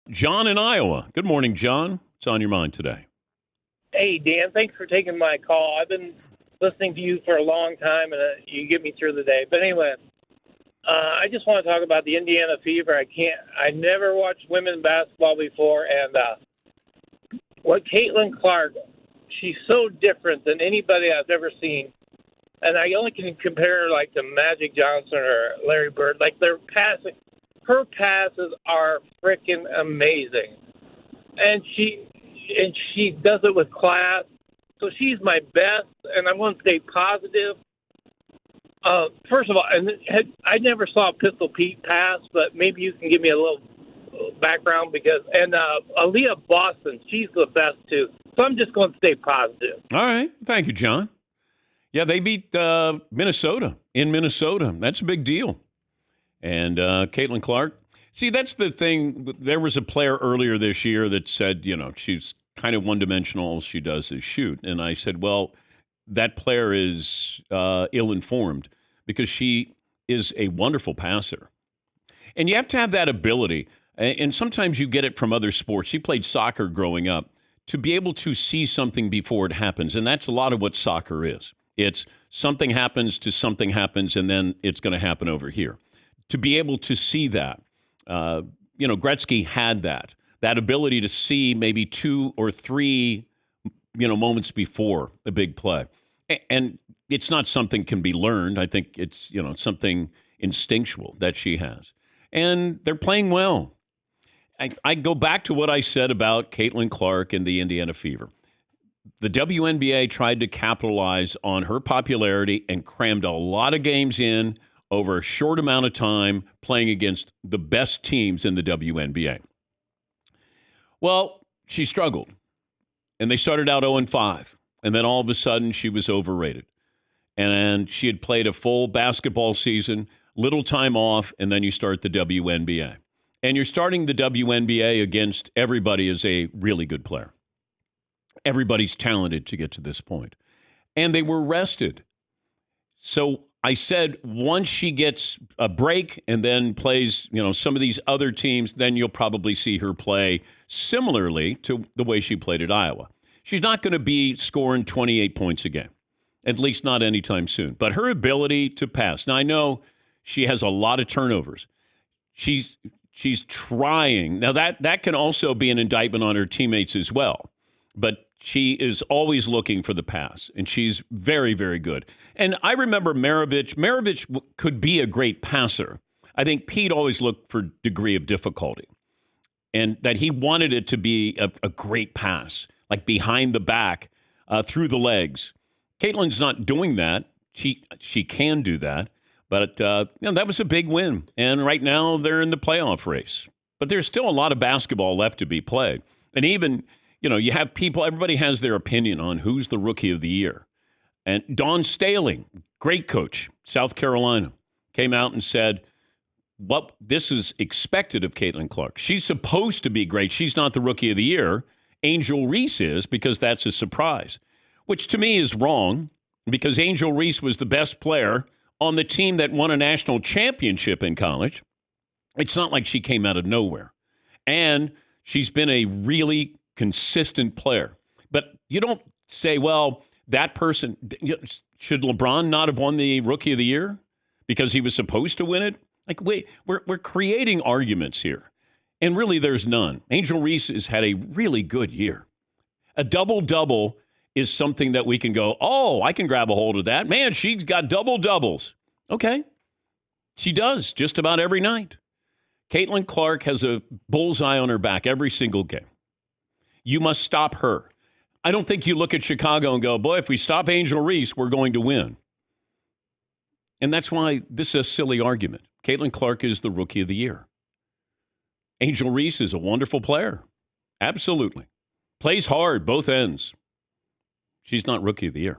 John in Iowa. Good morning, John. What's on your mind today? Hey, Dan, thanks for taking my call. I've been listening to you for a long time, and you get me through the day. But anyway, I just want to talk about the Indiana Fever. I never watched women's basketball before, and what Caitlin Clark, she's so different than anybody I've ever seen. And I only can compare her like to Magic Johnson or Larry Bird. Like her passes are freaking amazing, and she does it with class. So she's my best, and I'm going to stay positive. First of all, and I never saw Pistol Pete pass, but maybe you can give me a little background and Aaliyah Boston, she's the best too. So I'm just going to stay positive. All right. Thank you, John. Yeah, they beat Minnesota in Minnesota. That's a big deal. And Caitlin Clark. See, that's the thing. There was a player earlier this year that said, she's kind of one-dimensional. All she does is shoot. And I said, well, that player is ill-informed because she is a wonderful passer. And you have to have that ability. And sometimes you get it from other sports. She played soccer growing up to be able to see something before it happens. And that's a lot of what soccer is. It's something happens to something happens, and then it's going to happen over here. To be able to see that, Gretzky had that ability to see maybe 2 or 3, moments before a big play. And it's not something can be learned. I think it's, something instinctual that she has. And they're playing well. I go back to what I said about Caitlin Clark and the Indiana Fever. The WNBA tried to capitalize on her popularity and crammed a lot of games in over a short amount of time playing against the best teams in the WNBA. Well, she struggled, and they started out 0-5, and then all of a sudden she was overrated. And she had played a full basketball season, little time off, and then you start the WNBA. And you're starting the WNBA against everybody as a really good player. Everybody's talented to get to this point. And they were rested. So I said, once she gets a break and then plays, some of these other teams, then you'll probably see her play similarly to the way she played at Iowa. She's not going to be scoring 28 points a game, at least not anytime soon. But her ability to pass. Now, I know she has a lot of turnovers. She's trying. Now, that can also be an indictment on her teammates as well. But she is always looking for the pass, and she's very, very good. And I remember Maravich. Maravich could be a great passer. I think Pete always looked for degree of difficulty, and that he wanted it to be a great pass, like behind the back, through the legs. Caitlin's not doing that. She can do that, but that was a big win. And right now they're in the playoff race. But there's still a lot of basketball left to be played, and even. You have people, everybody has their opinion on who's the rookie of the year. And Dawn Staley, great coach, South Carolina, came out and said, this is expected of Caitlin Clark. She's supposed to be great. She's not the rookie of the year. Angel Reese is, because that's a surprise, which to me is wrong, because Angel Reese was the best player on the team that won a national championship in college. It's not like she came out of nowhere. And she's been a really consistent player. But you don't say, well, that person, should LeBron not have won the Rookie of the Year because he was supposed to win it? Like, wait, we're creating arguments here. And really, there's none. Angel Reese has had a really good year. A double-double is something that we can go, oh, I can grab a hold of that. Man, she's got double-doubles. Okay. She does just about every night. Caitlin Clark has a bullseye on her back every single game. You must stop her. I don't think you look at Chicago and go, boy, if we stop Angel Reese, we're going to win. And that's why this is a silly argument. Caitlin Clark is the Rookie of the Year. Angel Reese is a wonderful player. Absolutely. Plays hard, both ends. She's not Rookie of the Year.